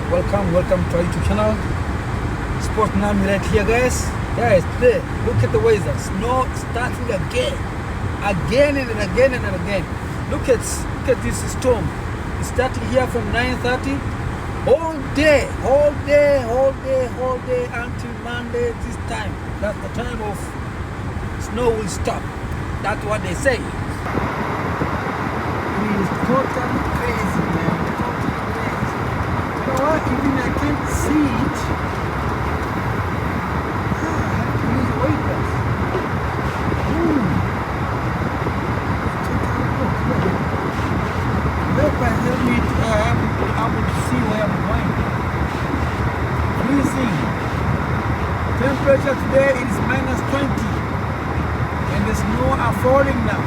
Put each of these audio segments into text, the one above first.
Welcome to our YouTube channel. Sport Nami right here, guys. Guys, today, look at the weather. Snow starting again and again. Look at this storm. It's starting here from 9:30 all day until Monday. This time, that's the time of snow will stop. That's what they say. It is totally crazy, man. Totally crazy. You know what? Even I can't see it. I have to use wipers. Wipers help me to able to see where I'm going. Freezing. Temperature today is -20. And the snow are falling now.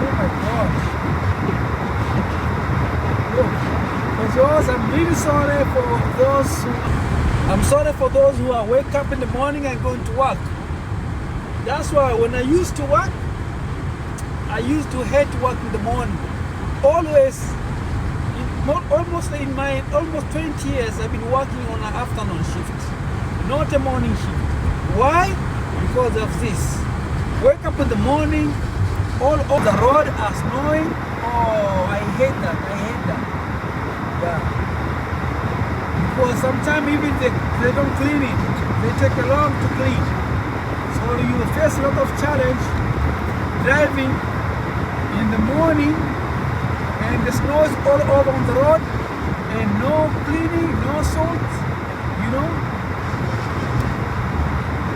Oh my God. Look, I'm really sorry for those who are wake up in the morning and going to work. That's why when I used to work, I used to hate work in the morning. Almost in my almost 20 years, I've been working on an afternoon shift, not a morning shift. Why? Because of this. Wake up in the morning, all over the road are snowing. Oh, I hate that. Yeah. Because sometimes even they don't clean it. They take a long to clean. So you face a lot of challenge driving in the morning and the snow is all over on the road and no cleaning, no salt, you know.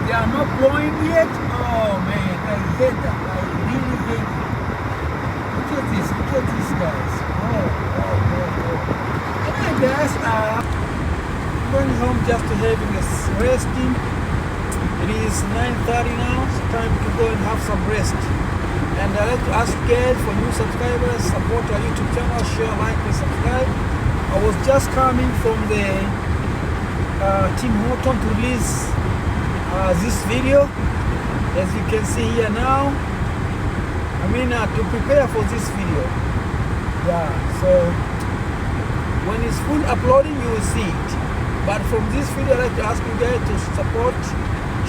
They are not blowing yet. Oh man, I hate that. I really hate it. Look at this, guys. Oh. Hey guys, I'm going home just to having a resting. It is 9:30 now, so time to go and have some rest. And I'd like to ask guys, for new subscribers, support our YouTube channel, share, like, and subscribe. I was just coming from the Tim Horton to release this video, as you can see here now. To prepare for this video. Yeah, so when it's full uploading, you will see it. But from this video, I'd like to ask you guys to support,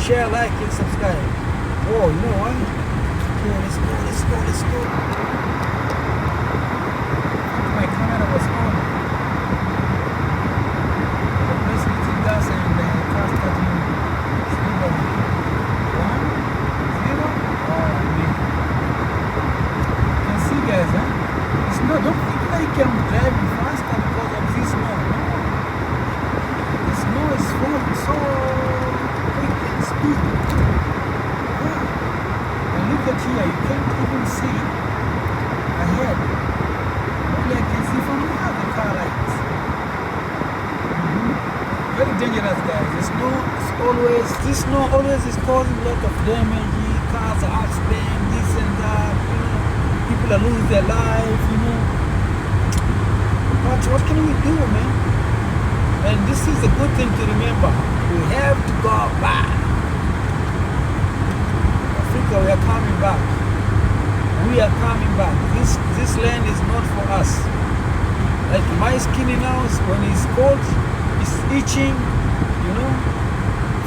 share, like, and subscribe. Oh, you know what? Okay, let's go. My camera was on. The place is in gas and the car starting slowly. 1, 0. Oh, man. You can see, guys, huh? It's not, don't think like I'm driving faster because of this snow. No. The snow is falling so quick and speed. And look at here, you can't even see ahead. Only I can see from here the car lights. Very dangerous, guys. This snow always is causing a lot of damage. Cars are accident, this and that. People are losing their life, But what can we do, man? And this is a good thing to remember. We have to go back. Africa, we are coming back. We are coming back. This land is not for us. Like my skin now, when it's cold, it's itching,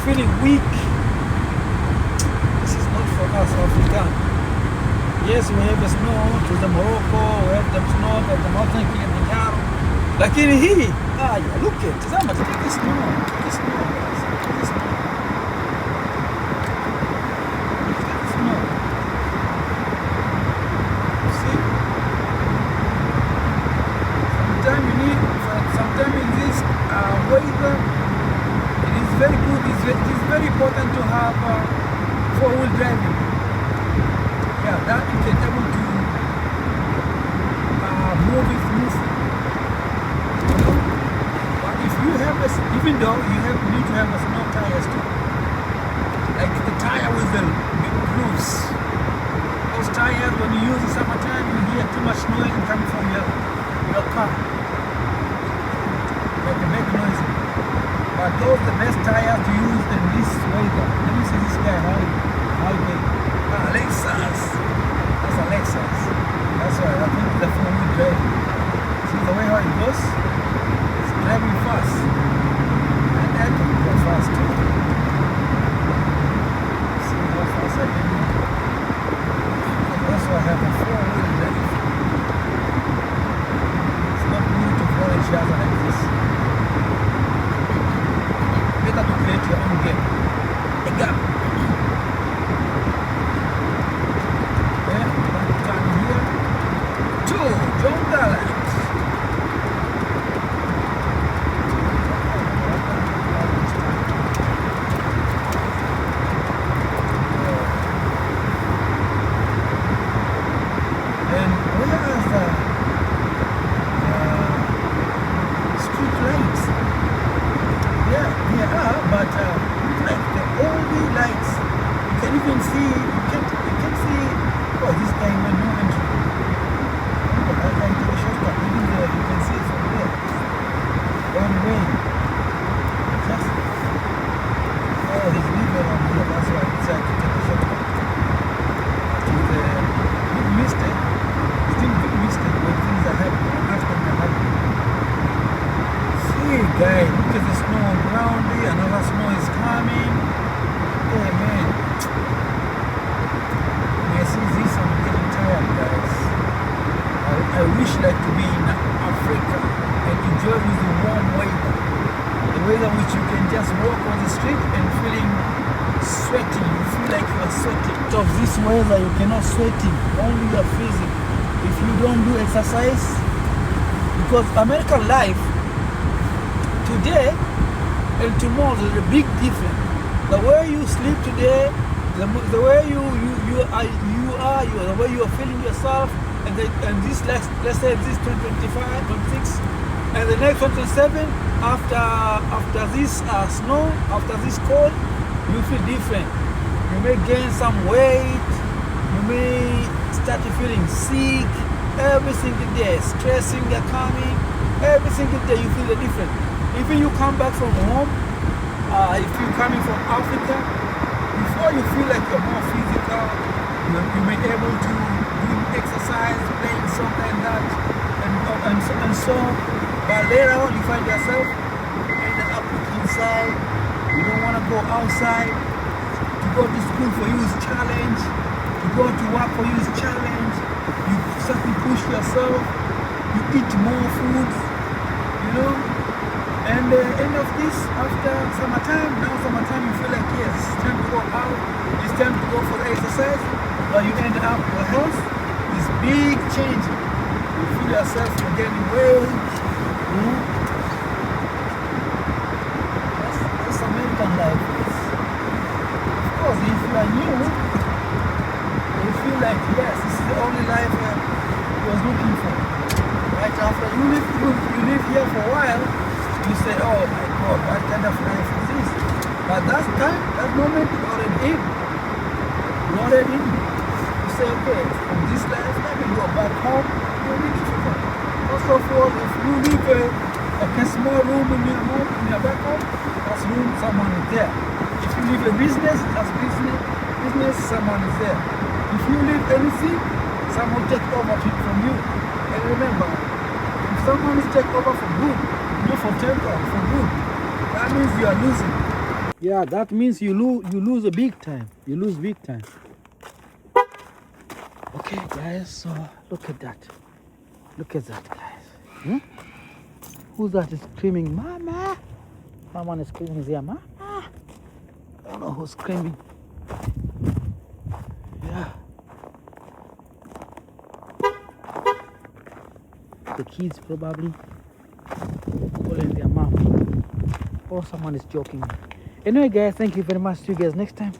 feeling weak. This is not for us, African. Yes, we have the snow to the Morocco, we have the snow at the mountain Kilimanjaro. Like in here, look at this. Look at the snow. Look at the snow, guys. Look at the snow. Look at the snow. You see? Sometimes in this weather, it is very good. It is very important to have four-wheel driving. Yeah, that you can able to move it smoothly. But if you have even though you need to have a snow tires too, like the tire with the big grooves. Those tires, when you use in summertime, you hear too much noise coming from your car, like a big noise. But those the best tires to use in this weather. Let me see this guy how they. Lexus. That's a Lexus. That's why I think the four-wheel drive. See the way how it goes? It's driving like this. Better to create your own game. A gap. Okay, I'm going to turn here to John Garland. And whereas the street lights, yeah, there are, but like the only lights, you can even see, you can see, oh, this guy went no entry. Oh, I can take a shortcut, even there, you can see it from there. One way. Just, oh, there's river on here, that's why I decided to take a shortcut. It's a big mistake, still big mistake when things are happening, after they're happening. See, guys, look at the snow on ground here, another snow is coming. Hey, man. When I see this, I'm getting tired, guys. I wish like to be in Africa and enjoy with the warm weather. The weather which you can just walk on the street and feeling sweaty. You feel like you are sweating. Of this weather, you cannot sweating, only you are freezing. If you don't do exercise, because American life, today and tomorrow there's a big difference. The way you sleep today, the way you are, the way you are feeling yourself, and this let's say this 2025, 26, and the next 27, after this snow, after this cold, you feel different. You may gain some weight, you may start feeling sick, every single day, stressing, you're coming, every single day you feel different. Even you come back from home, if you're coming from Africa, before you feel like you're more physical, you may be able to do exercise, playing something like that, and so, but later on you find yourself ended up inside, you don't want to go outside, to go to school for you is challenge, to go to work for you is challenge, you certainly push yourself, you eat more food, you know. And the end of this, after summertime, now summertime you feel like yes, it's time to go out, it's time to go for the exercise, but you end up your health is big change. You feel yourself you're getting weight, you know. That's American life. Of course, if you are new, you feel like yes, this is the only life you was looking for. Right after you live here for a while, you say, oh my God, what kind of life is this? But that time, that moment, you're already in. You're already in. You say, okay, from this life, let me go back home, it will be difficult. First of all, if you leave a small room in your home, in your back home, that's room, someone is there. If you leave a business, that's business, someone is there. If you leave anything, someone take over from you. And remember, if someone is take over for good, not for temper, for good, that means you are losing. Yeah, that means you lose a big time. You lose big time. Okay, guys, so look at that. Look at that, guys. Who's that is screaming, Mama? Someone is screaming there, Mama. I don't know who's screaming. Yeah. The kids probably calling their mom, or someone is joking. Anyway, guys, thank you very much. See you guys next time.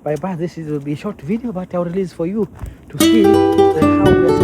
Bye bye. This will be a short video, but I'll release for you to see how we are